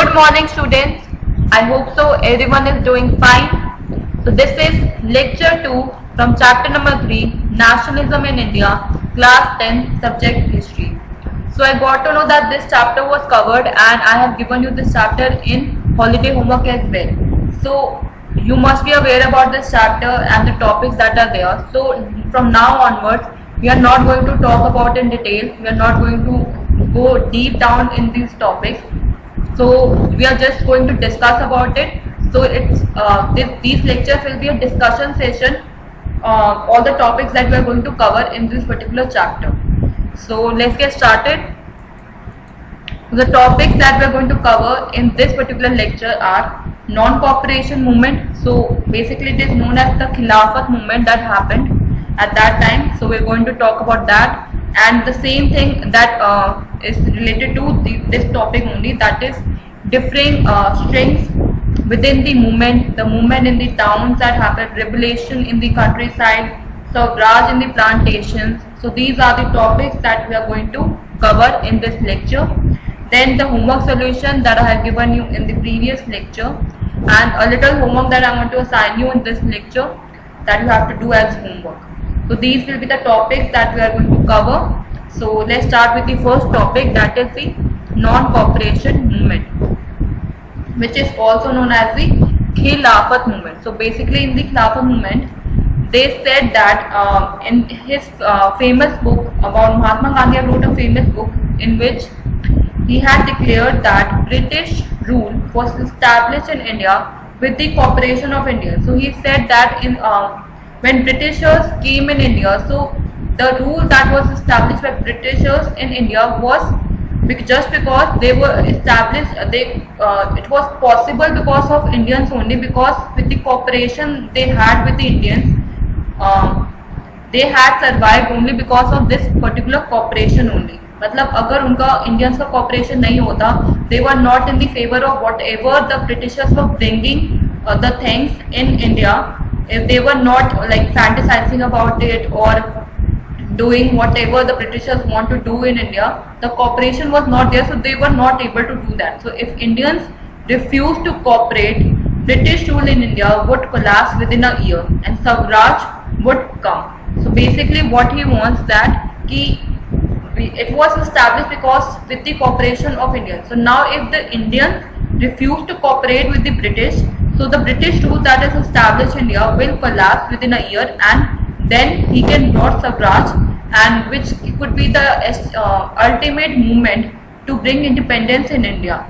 Good morning, students. I hope so everyone is doing fine. So this is lecture 2 from chapter number 3, Nationalism in India, class 10, subject history. So I got to know that this chapter was covered and I have given you this chapter in holiday homework as well. So you must be aware about this chapter and the topics that are there. So from now onwards, we are not going to talk about in detail. We are not going to go deep down in these topics. So we are just going to discuss about it. So it's these lectures will be a discussion session, all the topics that we are going to cover in this particular chapter. So let's get started. The topics that we are going to cover in this particular lecture are non-cooperation movement. So basically it is known as the Khilafat movement that happened at that time. So we are going to talk about that, and the same thing that is related to this topic only, that is differing strengths within the movement in the towns that happened, revolution in the countryside, Swaraj in the plantations. So these are the topics that we are going to cover in this lecture. Then the homework solution that I have given you in the previous lecture, and a little homework that I want to assign you in this lecture that you have to do as homework. So these will be the topics that we are going to cover. So let's start with the first topic, that is the non-cooperation movement, which is also known as the Khilafat movement. So basically in the Khilafat movement, they said that in his famous book about Mahatma Gandhi wrote a famous book in which he had declared that British rule was established in India with the cooperation of India. So he said that when Britishers came in India, so the rule that was established by Britishers in India was just because they were established, it was possible because of Indians only, because with the cooperation they had with the Indians, they had survived only because of this particular cooperation only. मतलब अगर उनका Indians का corporation नहीं होता, they were not in the favor of whatever the Britishers were bringing the things in India, if they were not like fantasizing about it or doing whatever the Britishers want to do in India, the cooperation was not there, so they were not able to do that. So if Indians refused to cooperate, British rule in India would collapse within a year and Swaraj would come. So basically what he wants that it was established because with the cooperation of Indians. So now if the Indians refuse to cooperate with the British, so the British rule that is established in India will collapse within a year, and then he can brought Swaraj, and which could be the ultimate movement to bring independence in India.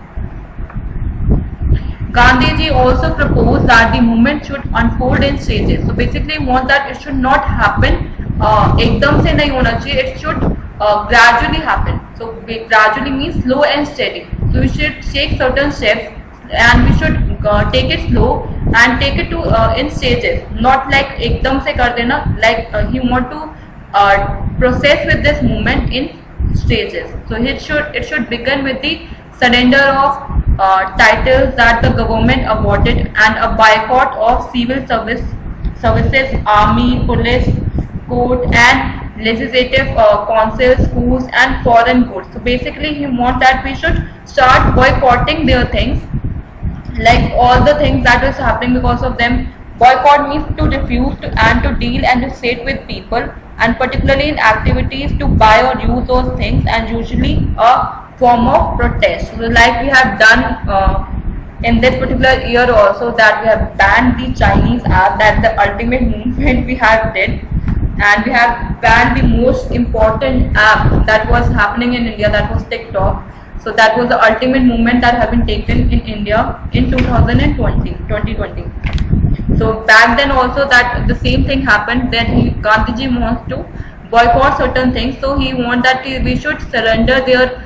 Gandhiji also proposed that the movement should unfold in stages. So basically want that it should not happen एकदम से नहीं होना चाहिए, it should gradually happen. So gradually means slow and steady. So we should take certain steps and we should take it slow and take it to in stages, not like एकदम से कर देना, like he want to process with this movement in stages. So it should begin with the surrender of titles that the government awarded and a boycott of civil services, army, police, court and legislative council, schools and foreign goods. So basically he wants that we should start boycotting their things, like all the things that is happening because of them. Boycott means to refuse and to deal and to sit with people, and particularly in activities to buy or use those things, and usually a form of protest. So like we have done in this particular year also, that we have banned the Chinese app, that the ultimate movement we have did, and we have banned the most important app that was happening in India, that was TikTok. So that was the ultimate movement that have been taken in India in 2020. So back then also that the same thing happened. Then Gandhiji wants to boycott certain things. So he wants that we should surrender their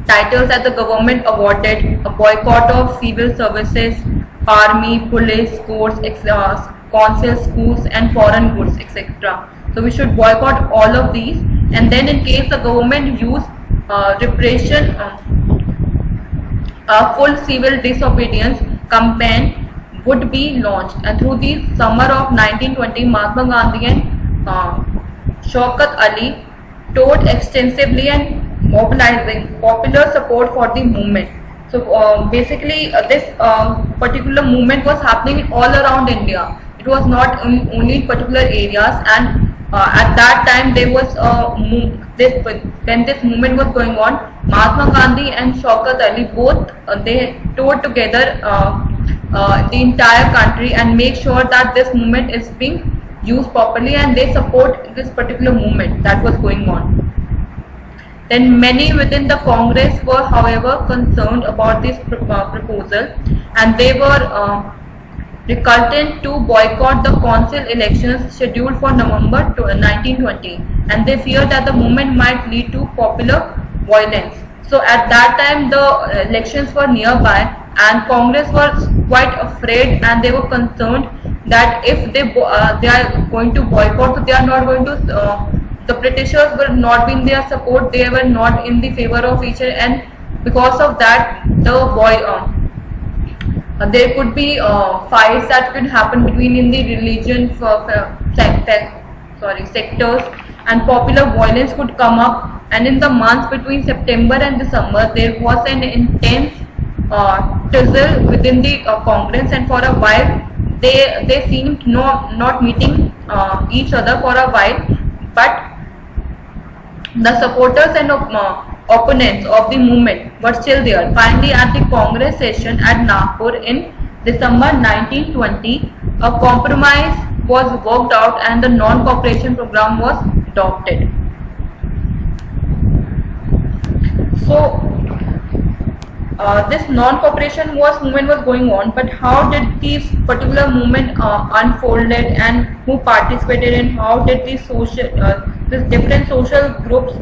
titles that the government awarded, a boycott of civil services, army, police, courts, council, schools and foreign goods, etc. So we should boycott all of these, and then in case the government use repression, full civil disobedience campaign would be launched. And through the summer of 1920, Mahatma Gandhi and Shaukat Ali toured extensively and mobilizing popular support for the movement. So basically, this particular movement was happening all around India. It was not only in particular areas, and at that time there was when this movement was going on, Mahatma Gandhi and Shaukat Ali both they toured together the entire country and make sure that this movement is being used properly, and they support this particular movement that was going on. Then many within the Congress were, however, concerned about this proposal, and they were reluctant to boycott the council elections scheduled for November 1920, and they feared that the movement might lead to popular violence. So at that time the elections were nearby, and Congress was quite afraid, and they were concerned that if they are going to boycott, so they are not going to the Britishers were not in their support, they were not in the favor of each other, and because of that there could be fights that could happen between in the religion sectors, and popular violence could come up. And in the months between September and December there was an intense tussle within the Congress, and for a while they seemed not meeting each other for a while, but the supporters and opponents of the movement were still there. Finally, at the Congress session at Nagpur in December 1920, a compromise was worked out and the non-cooperation program was adopted. So, this non-cooperation movement was going on, but how did this particular movement unfolded, and who participated, and how did these different social groups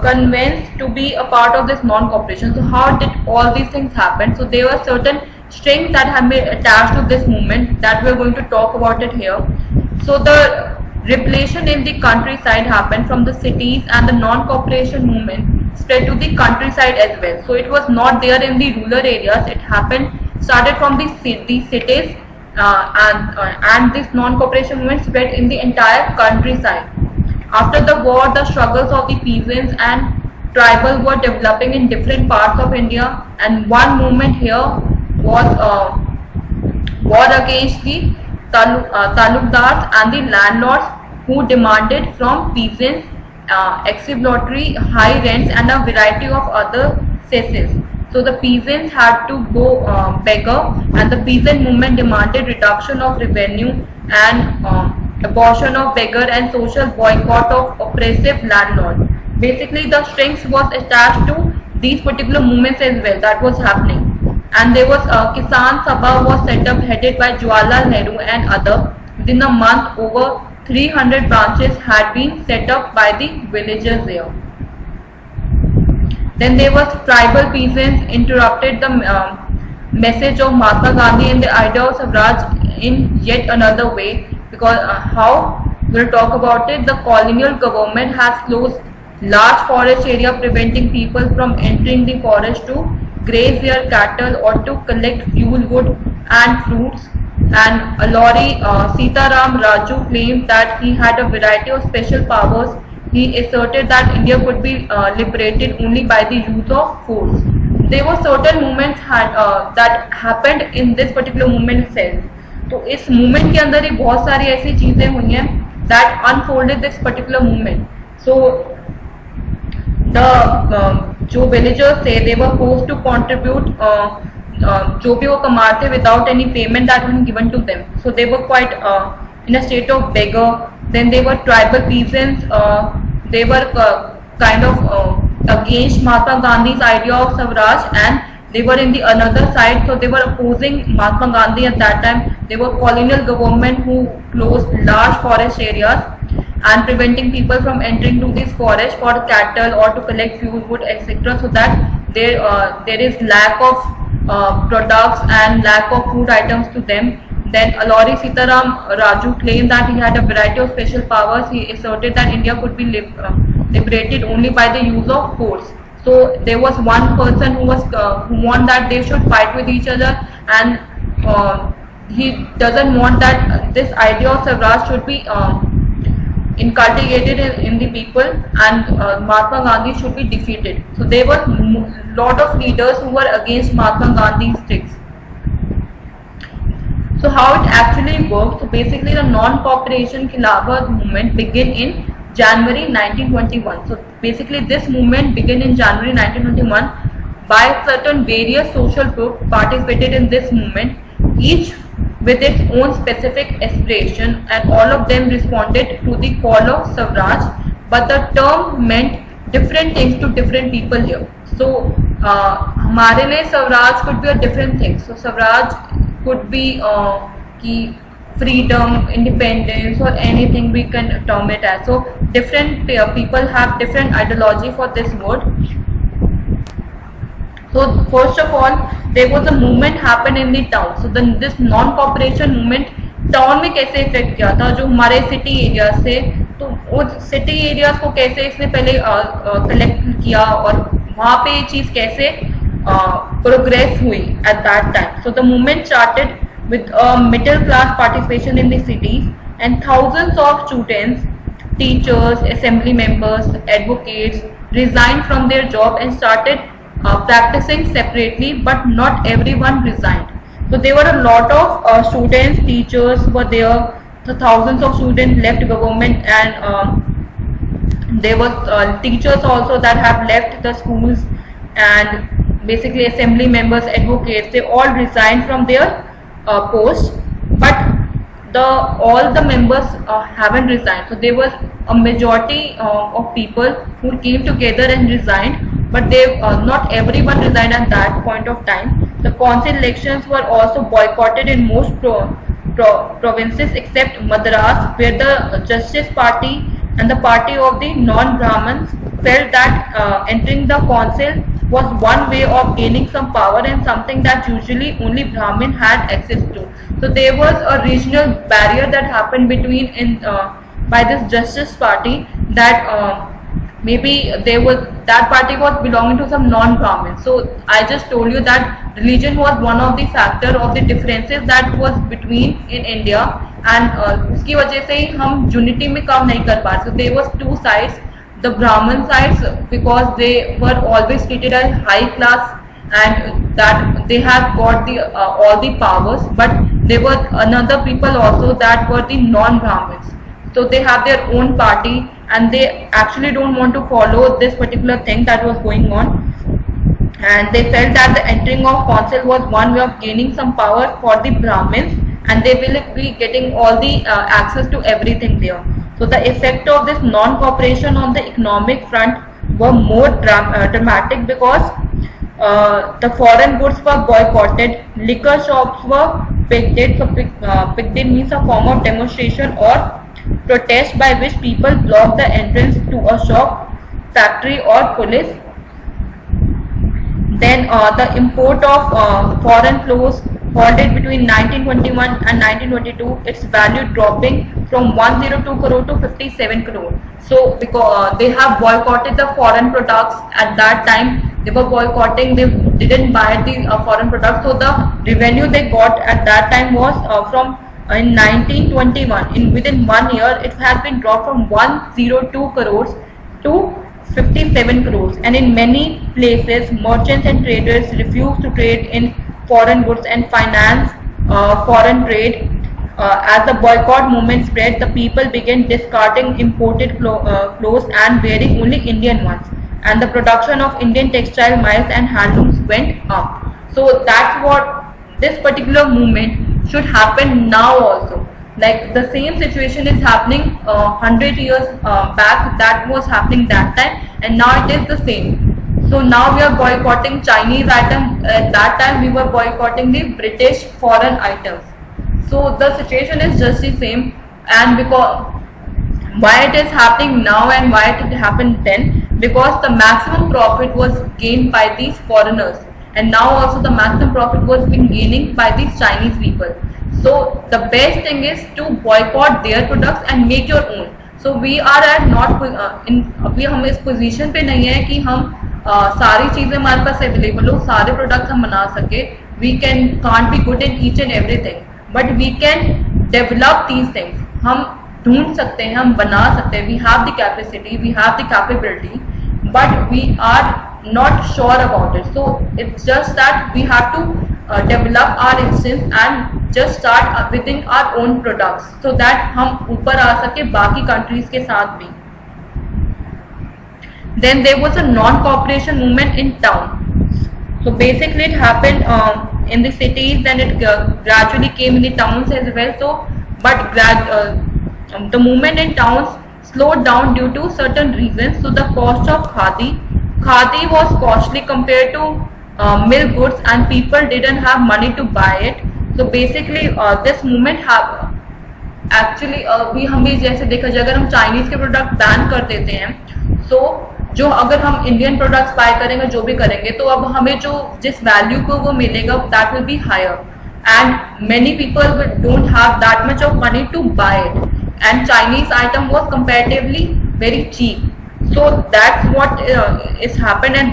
convinced to be a part of this non-cooperation? So how did all these things happen? So there were certain strings that have been attached to this movement that we are going to talk about it here. So the replication in the countryside happened from the cities, and the non-cooperation movement spread to the countryside as well. So it was not there in the rural areas. It started from the cities, and this non-cooperation movement spread in the entire countryside. After the war, the struggles of the peasants and tribal were developing in different parts of India, and one movement here was war against the talukdars and the landlords, who demanded from peasants exhibitory high rents and a variety of other cesses. So the peasants had to go beggar, and the peasant movement demanded reduction of revenue and abortion of beggar and social boycott of oppressive landlords. Basically, the strings was attached to these particular movements as well that was happening. And there was Kisan Sabha was set up, headed by Jawaharlal Nehru and other. Within a month, over 300 branches had been set up by the villagers there. Then there was tribal peasants interrupted the message of Mahatma Gandhi and the idea of Swaraj in yet another way. Because how we'll talk about it, the colonial government has closed large forest area, preventing people from entering the forest to graze their cattle or to collect fuel wood and fruits. And Alluri Sitaram Raju claimed that he had a variety of special powers. He asserted that India could be liberated only by the use of force. There were certain movements that happened in this particular movement itself. तो इस movement के अंदर ही बहुत सारी ऐसी चीजें हुई हैं that unfolded this particular movement. So the जो विलेजर्स थे they were forced to contribute जो भी वो कमाते without any payment that was given to them. So they were quite in a state of beggar. Then they were tribal peasants, they were kind of against Mahatma Gandhi's idea of Swaraj, and they were in the another side, so they were opposing Mahatma Gandhi at that time. They were colonial government who closed large forest areas and preventing people from entering to this forest for cattle or to collect fuel wood, etc. So that there is lack of products and lack of food items to them. Then Alluri Sitaram Raju claimed that he had a variety of special powers. He asserted that India could be liberated only by the use of force. So there was one person who wanted that they should fight with each other, and he doesn't want that this idea of Swaraj should be inculcated in the people, and Mahatma Gandhi should be defeated. So there were lot of leaders who were against Mahatma Gandhi's tricks. So how it actually worked? So basically the non-cooperation Khilafat movement began in January 1921. So basically this movement began in January 1921 by certain various social groups participated in this movement, each with its own specific aspiration, and all of them responded to the call of Swaraj, but the term meant different things to different people here. So हमारे लिए Swaraj could be a different thing. So Swaraj could be ki freedom, independence, or anything we can term it as. So different people have different ideology for this word. So first of all, there was a movement happen in the town. So this non-cooperation movement town में कैसे effect किया था, जो हमारे city areas थे, तो उस city areas को कैसे इसने पहले कलेक्ट किया और वहाँ पे ये चीज कैसे प्रोग्रेस हुई at that time. So the movement started with a middle class participation in the cities, and thousands of students, teachers, assembly members, advocates resigned from their job and started practicing separately, but not everyone resigned. So there were a lot of students, teachers were there. So thousands of students left government, and there were teachers also that have left the schools, and basically assembly members, advocates, they all resigned from their posts, but all the members haven't resigned. So there was a majority of people who came together and resigned, but they not everyone resigned at that point of time. The council elections were also boycotted in most provinces except Madras, where the Justice Party and the party of the non-Brahmins felt that entering the council was one way of gaining some power and something that usually only Brahmin had access to. So there was a regional barrier that happened between by this Justice Party, that maybe that party was belonging to some non-Brahmins. So I just told you that religion was one of the factor of the differences that was between in India, and उसकी वजह से ही हम unity में काम नहीं कर पा रहे. So there was two sides. The Brahmin sides, because they were always treated as high class, and that they have got the all the powers, but there were another people also that were the non-Brahmins. So they have their own party, and they actually don't want to follow this particular thing that was going on, and they felt that the entering of council was one way of gaining some power for the Brahmins, and they will be getting all the access to everything there. So the effect of this non-cooperation on the economic front were more dramatic, because the foreign goods were boycotted, liquor shops were picketed. So picketed means a form of demonstration or protest by which people block the entrance to a shop, factory or police. Then the import of foreign flows halted between 1921 and 1922, its value dropping from 102 crore to 57 crore. So because they have boycotted the foreign products at that time, they were boycotting, they didn't buy the foreign products. So the revenue they got at that time was from in 1921, within 1 year, it has been dropped from 102 crores to 57 crores. And in many places, merchants and traders refused to trade in foreign goods and finance foreign trade. As the boycott movement spread, the people began discarding imported clothes and wearing only Indian ones, and the production of Indian textile mills and handlooms went up. So that's what this particular movement should happen now also. Like the same situation is happening 100 years back, that was happening that time, and now it is the same. So now we are boycotting Chinese items. At that time we were boycotting the British foreign items. So the situation is just the same, and because why it is happening now and why it happened then, because the maximum profit was gained by these foreigners, and now also the maximum profit was being gaining by these Chinese people. So the best thing is to boycott their products and make your own. So we are at not अभी हम इस position पे नहीं है कि हम सारी चीजें हमारे पास अवेलेबल हो, सारे प्रोडक्ट्स हम बना सके. We can't be good in each and everything, but we can develop these things. हम ढूंढ सकते हैं, हम बना सकते हैं, we have the capacity, we have the capability, but we are not sure about it. So it's just that we have to develop our instance and just start within our own products so that हम ऊपर आ सके बाकी countries के साथ भी. Then there was a non-cooperation movement in town. So basically it happened in the cities, then it gradually came in the towns as well. So but the movement in towns slowed down due to certain reasons. So the cost of khadi was costly compared to milk goods, and people didn't have money to buy it. So basically this movement have actually अभी हम भी जैसे देखा जाए, अगर हम Chinese के product ban कर देते हैं, सो जो अगर हम इंडियन प्रोडक्ट्स बाय करेंगे, जो भी करेंगे, तो अब हमें जो जिस वैल्यू को वो मिलेगा that will be higher, and many people don't have that much of money to buy it, and Chinese item was comparatively very cheap. So that's what is happened in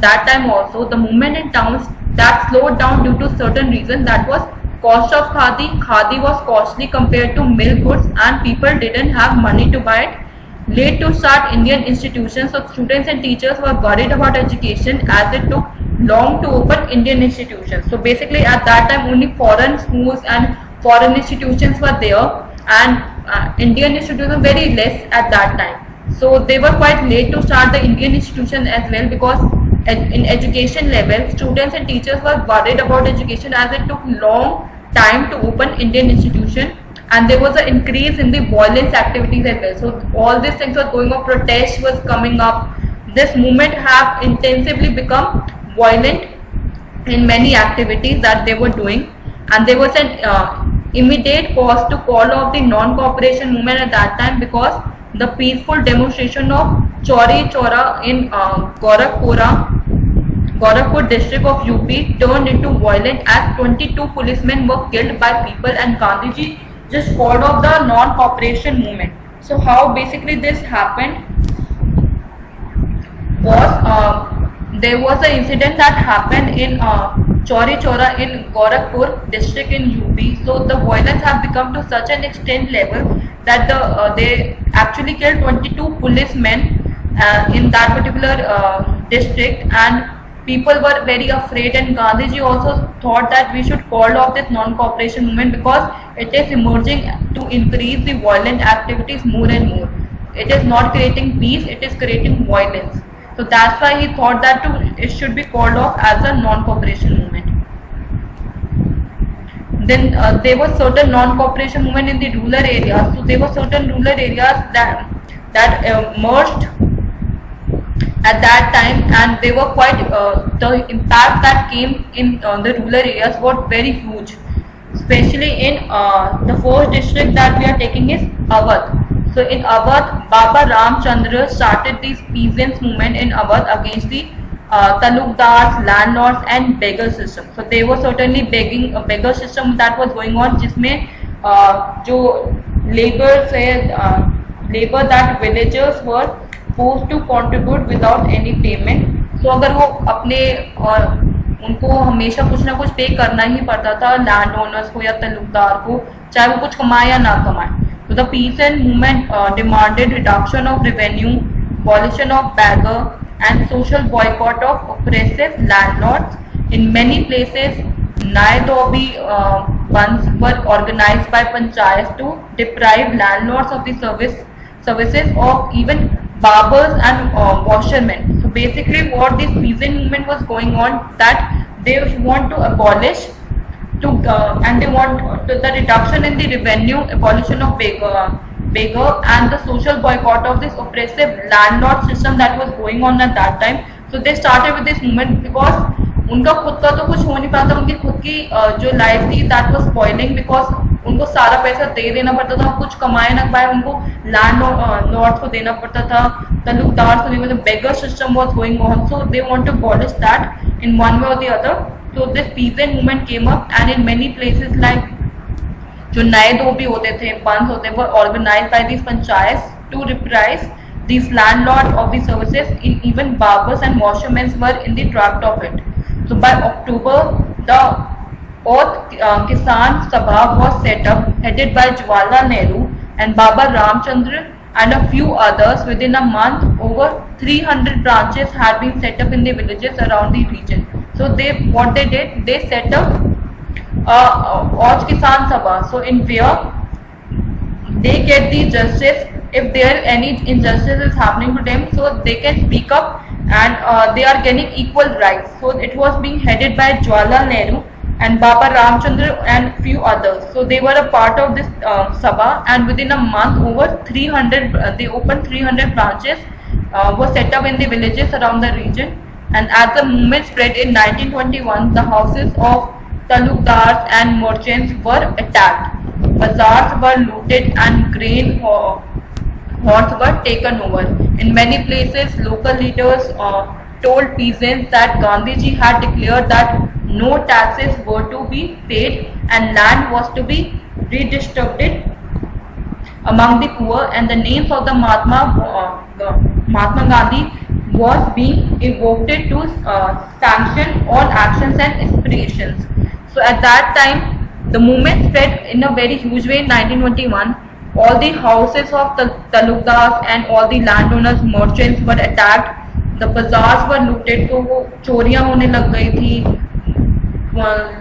that time also. The movement in towns that slowed down due to certain reason, that was cost of khadi. Khadi was costly compared to milk goods, and people didn't have money to buy it. Late to start Indian institutions, so students and teachers were worried about education as it took long to open Indian institutions. So basically at that time only foreign schools and foreign institutions were there, and Indian institutions were very less at that time. So they were quite late to start the Indian institution as well, because in education level students and teachers were worried about education as it took long time to open Indian institution, and there was an increase in the violence activities as well. So all these things were going on, protest was coming up, this movement have intensively become violent in many activities that they were doing, and there was an immediate cause to call off the non-cooperation movement at that time, because the peaceful demonstration of Chauri Chaura in Gorakhpur district of UP turned into violent as 22 policemen were killed by people, and Gandhiji just called off the non-cooperation movement. So how basically this happened was there was an incident that happened in Chauri Chaura in Gorakhpur district in UP. So the violence have become to such an extent level that they actually killed 22 policemen in that particular district, and people were very afraid, and Gandhiji also thought that we should call off this non-cooperation movement because it is emerging to increase the violent activities more and more. It is not creating peace, it is creating violence. So that's why he thought that it should be called off as a non-cooperation movement. Then there was certain non-cooperation movement in the rural areas. So there were certain rural areas that emerged at that time, and they were quite the impact that came in the rural areas was very huge, especially in the first district that we are taking is Awadh. So in Awadh, Baba Ramchandra started this peasants movement in Awadh against the talukdars, landlords and beggar system. So they were certainly beggar system that was going on, जिसमें जो labor that villagers were forced to contribute without any payment. So अगर वो अपने उनको हमेशा कुछ ना कुछ पे करना ही पड़ता था लैंड ओनर्स को या तलुकदार को, चाहे वो कुछ कमाए या ना कमाए. So the peasant movement demanded reduction of revenue, abolition of beggar, and social boycott of oppressive landlords. In many places, Nai-Dhobi bands were organized by panchayats to deprive landlords of the services of even barbers and washermen. So basically what this peasant movement was going on, that they want to abolish and they want the reduction in the revenue, abolition of beggar and the social boycott of this oppressive landlord system that was going on at that time. So they started with this movement because उनका खुद का तो कुछ हो नहीं पाता, उनकी खुद की जो लाइफ थी दैट वाज स्पॉइलिंग, बिकॉज उनको सारा पैसा दे देना पड़ता था, कुछ कमाए ना पाए, उनको लैंड लॉर्ड्स को देना पड़ता था, तलुकदार को मतलब begar system was going on. So they want to abolish that in one way or the other. So this peasant movement came up, and in many places like जो नए धोबी होते थे, पंच होते were organized by these panchayats to reprise these landlords of the services. In even barbers and washermen were in the draft of it. So by October, the Oath Kisan Sabha was set up, headed by Jawaharlal Nehru. and Baba Ramchandra and a few others. Within a month, over 300 branches had been set up in the villages around the region. So what they did, they set up Auj Kisan Sabha. So in where they get the justice if there any injustice is happening to them, so they can speak up, and they are getting equal rights. So it was being headed by Jawaharlal Nehru and Baba Ramchandra and few others. So they were a part of this Sabha, and within a month over 300 they opened 300 branches were set up in the villages around the region. And as the movement spread in 1921, the houses of talukdars and merchants were attacked. Bazaars were looted and grain hordes were taken over. In many places, local leaders told peasants that Gandhiji had declared that no taxes were to be paid and land was to be redistributed among the poor, and the names of the Mahatma Gandhi was being evoked to sanction all actions and aspirations. So at that time, the movement spread in a very huge way in 1921. All the houses of the talukdars and all the landowners, merchants were attacked. The bazaars were looted, तो वो चोरियां होने लग गई थी.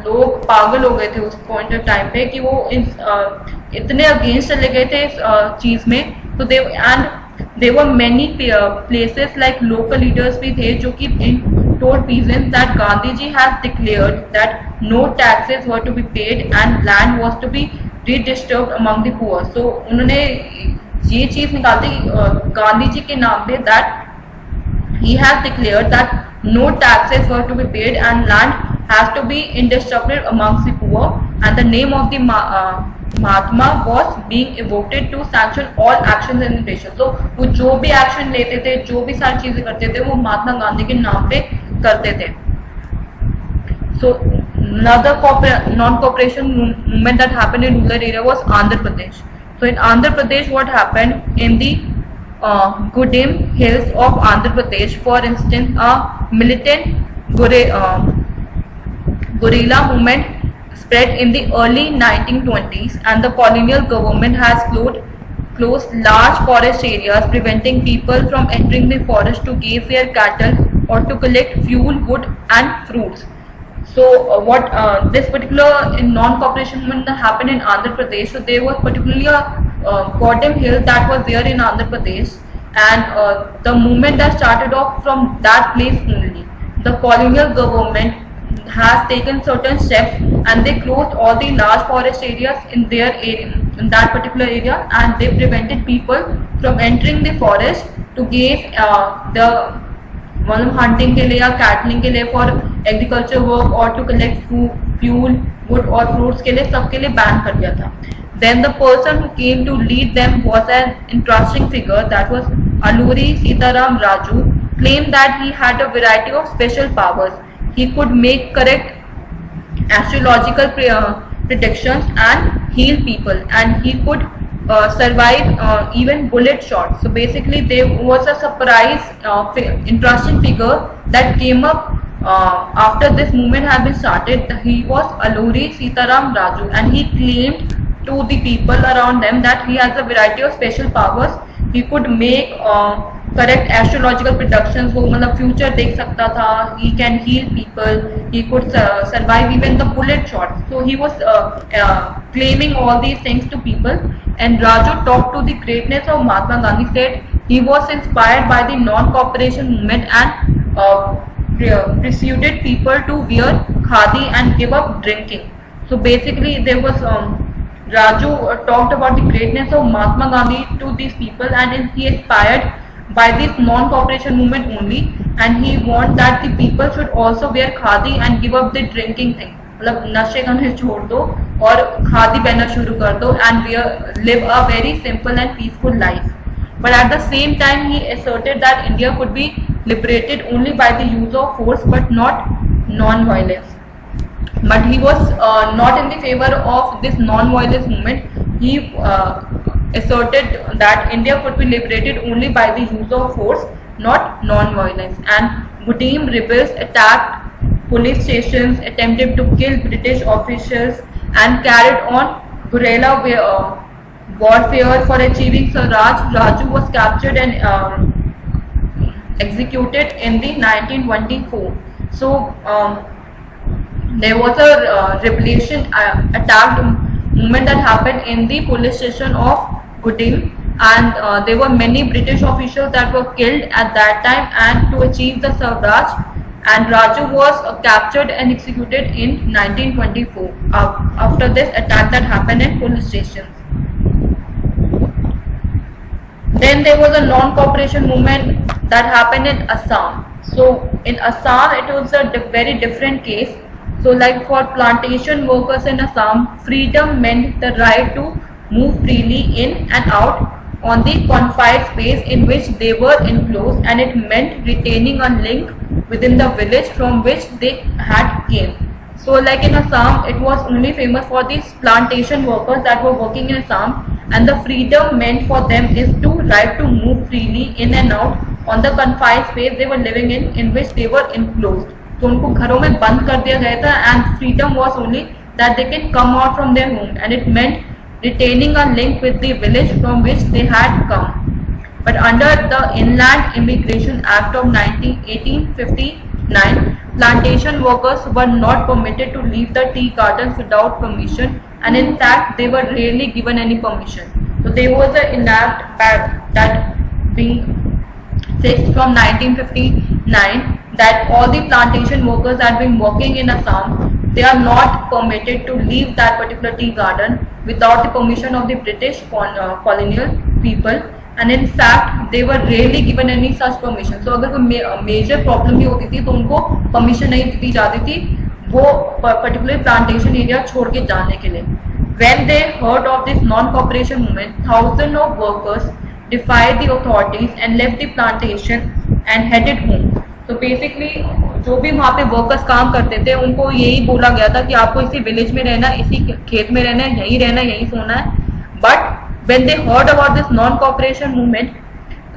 लोग पागल हो गए थे उस पॉइंट ऑफ टाइम पे कि वो इतने अगेंस्ट चले गए थे इस चीज में. तो there were many places like local leaders भी थे जो कि told peasants that Gandhiji has declared that no taxes were to be paid and land was to be redistributed among the poor. So उन्होंने ये चीज निकालते गांधी जी के नाम पे that he has declared that no taxes were to be paid and land has to be distributed amongst the poor, and the name of the Mahatma was being evoked to sanction all actions and nations. So वो जो भी action लेते थे, जो भी सारी चीजें करते थे, वो महात्मा गांधी के नाम पे करते थे. So another non-cooperation movement that happened in rural area was Andhra Pradesh. So in Andhra Pradesh, what happened in the Gudim hills of Andhra Pradesh, for instance, a militant guerrilla movement spread in the early 1920s, and the colonial government has closed large forest areas, preventing people from entering the forest to graze their cattle or to collect fuel, wood and fruits. So what this particular non-cooperation movement that happened in Andhra Pradesh, so there was particularly a Godem hill that was there in Andhra Pradesh, and the movement that started off from that place only. The colonial government has taken certain steps, and they closed all the large forest areas in their area, in that particular area, and they prevented people from entering the forest to gaze the hunting के लिए या कैटलिंग के लिए for agriculture work और to collect fuel wood और fruits के लिए सबके लिए बैन कर दिया था. Then the person who came to lead them was an interesting figure, that was Alluri Sitaram Raju. Claimed that he had a variety of special powers. He could make correct astrological predictions and heal people, and he could survive even bullet shots. So basically there was a surprise interesting figure that came up after this movement had been started. He was Alluri Sitaram Raju, and he claimed to the people around them that he has a variety of special powers. He could make correct astrological predictions, वो मतलब future देख सकता था. He can heal people. He could survive even the bullet shots. So he was claiming all these things to people. And Raju talked to the greatness of Mahatma Gandhi. Said he was inspired by the non-cooperation movement and persuaded people to wear khadi and give up drinking. So basically there was Raju talked about the greatness of Mahatma Gandhi to these people, and he inspired by this non-cooperation movement only, and he wanted that the people should also wear khadi and give up the drinking thing. मतलब नशे करने छोड़ दो और खादी पहनना शुरू कर दो, and live a very simple and peaceful life. But at the same time he asserted that India could be liberated only by the use of force but not non-violence. But he was not in the favor of this non-violence movement. He asserted that India could be liberated only by the use of force, not non-violence. And Gudim rebels attacked police stations, attempted to kill British officials, and carried on guerrilla warfare for achieving Swaraj, Raju was captured and executed in the 1924. So there was a revolution attack movement that happened in the police station of Gudim, and there were many British officials that were killed at that time, and to achieve the Swaraj, and Raju was captured and executed in 1924 after this attack that happened in police stations. Then there was a non-cooperation movement that happened in Assam. So in Assam, it was a very different case. So like for plantation workers in Assam, freedom meant the right to move freely in and out on the confined space in which they were enclosed, and it meant retaining a link within the village from which they had came. So like in Assam, it was only famous for these plantation workers that were working in Assam, and the freedom meant for them is to right to move freely in and out on the confined space they were living in which they were enclosed. तो उनको घरों में बंद कर दिया गया था, and freedom was only that they can come out from their home, and it meant retaining a link with the village from which they had come. But under the Inland Immigration Act of 1859, plantation workers were not permitted to leave the tea gardens without permission, and in fact they were rarely given any permission. So there was an act that being fixed from 1959 that all the plantation workers that have been working in Assam, they are not permitted to leave that particular tea garden without the permission of the British colonial people, and in fact they were rarely given any such permission. So अगर कोई major problem भी होती थी तो उनको permission नहीं दी जाती थी वो particular plantation area छोड़ के जाने के लिए. When they heard of this non-cooperation movement, thousands of workers defied the authorities and left the plantation and headed home. तो बेसिकली जो भी वहाँ पे वर्कर्स काम करते थे उनको यही बोला गया था कि आपको इसी विलेज में रहना है, इसी खेत में रहना है, यहीं रहना है, यहीं सोना है. But when they heard about this non-cooperation movement,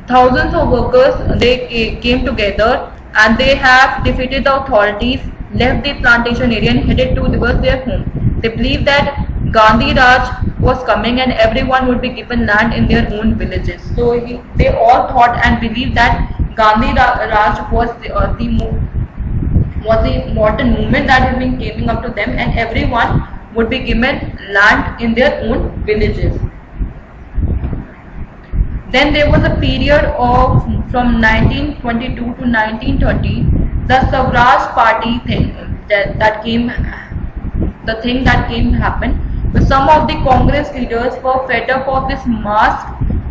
thousands of workers they came together and they have defeated the authorities, left the plantation area and headed towards their home. They believed that Gandhi Raj was coming and everyone would be given land in their own villages. So they all thought and believed that Gandhi Raj was the modern movement that had been coming up to them, and everyone would be given land in their own villages. Then there was a period of from 1922 to 1930, the Swaraj Party thing that came happen. But some of the Congress leaders were fed up of this mass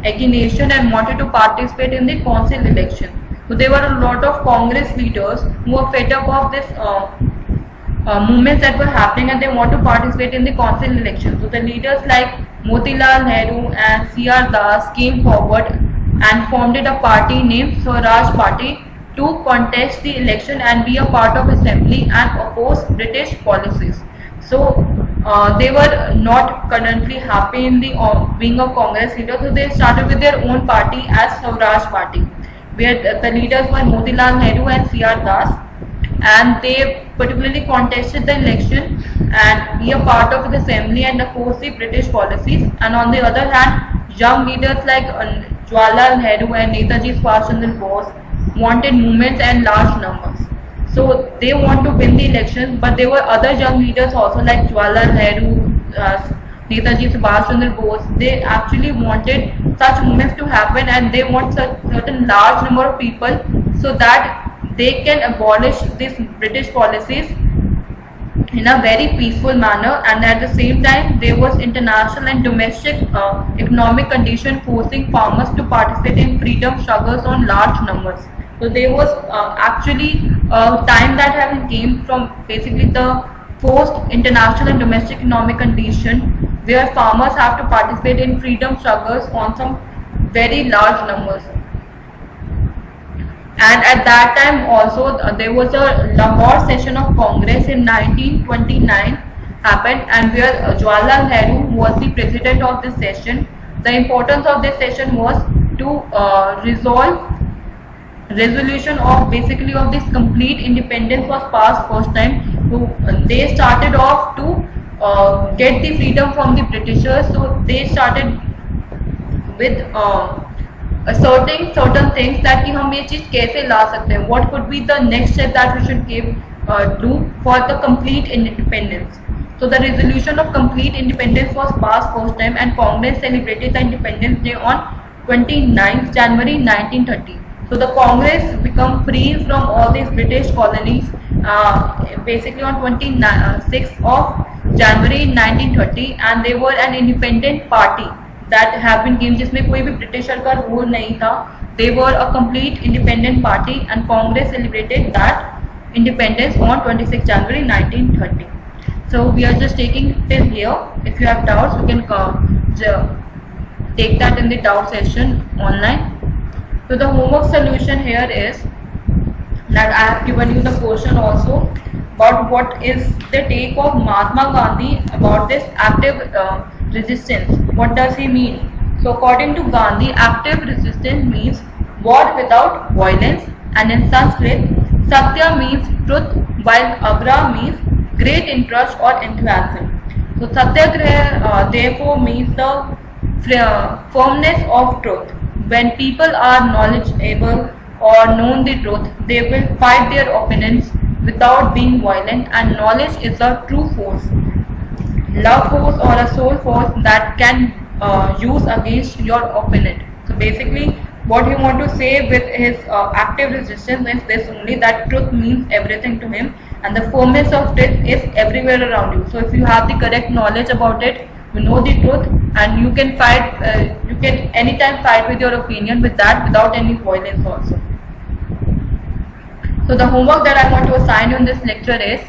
agitation and wanted to participate in the council election. So there were a lot of Congress leaders who were fed up of this movements that were happening, and they want to participate in the council election. So the leaders like Motilal Nehru and C.R. Das came forward and formed a party named Swaraj Party to contest the election and be a part of assembly and oppose British policies. So they were not currently happy in the being a Congress leader, so they started with their own party as Swaraj Party, where the leaders were Motilal Nehru and C.R. Das, and they particularly contested the election and be a part of the assembly and oppose the British policies. And on the other hand, young leaders like Jawaharlal Nehru and Netaji Subhash Chandra Bose wanted movements and large numbers. So they want to win the elections, but there were other young leaders also like Jawaharlal Nehru, Netaji Subhash Chandra Bose. They actually wanted such movements to happen, and they want certain large number of people so that they can abolish these British policies in a very peaceful manner. And at the same time, there was international and domestic economic condition forcing farmers to participate in freedom struggles on large numbers. So there was actually a time that had came from basically the forced international and domestic economic condition where farmers have to participate in freedom struggles on some very large numbers. And at that time also there was a Lahore session of Congress in 1929 happened, and where Jawaharlal Nehru was the president of this session. The importance of this session was to resolve resolution of basically of this complete independence was passed first time. So they started off to get the freedom from the Britishers. So they started with asserting certain things that कि हम ये चीज कैसे ला सकते हैं, what could be the next step that we should give do for the complete independence. So the resolution of complete independence was passed first time and Congress celebrated the Independence Day on 29th January 1930. So the Congress become free from all these British colonies basically on 26th of January 1930 and they were an independent party that have been given जिसमें कोई भी britisher का role नहीं था. They were a complete independent party and Congress celebrated that independence on 26 January 1930. So we are just taking till here. If you have doubts, you can take that in the doubt session online. So the homework solution here is that I have given you the question also about what is the take of Mahatma Gandhi about this active resistance. What does he mean? So according to Gandhi, active resistance means war without violence, and in Sanskrit, Satya means truth, while Agra means great interest or enthusiasm. So Satyagraha therefore means the firmness of truth. When people are knowledgeable or known the truth, they will fight their opponents without being violent, and knowledge is a true force, love force or a soul force that can use against your opponent. So basically what he want to say with his active resistance is this only, that truth means everything to him and the firmness of truth is everywhere around you. So if you have the correct knowledge about it, you know the truth, and you can fight, you can anytime fight with your opinion with that without any violence also. So the homework that I want to assign you in this lecture is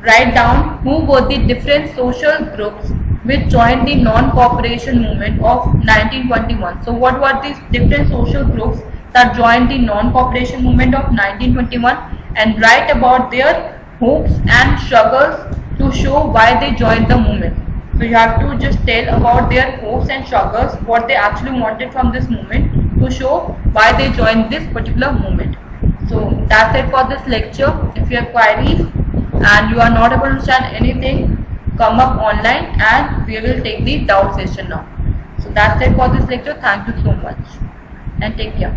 write down who were the different social groups which joined the non-cooperation movement of 1921. So what were these different social groups that joined the non-cooperation movement of 1921, and write about their hopes and struggles to show why they joined the movement. So you have to just tell about their hopes and struggles, what they actually wanted from this movement, to show why they joined this particular movement. So that's it for this lecture. If you have queries and you are not able to understand anything, come up online and we will take the doubt session now. So that's it for this lecture. Thank you so much and take care.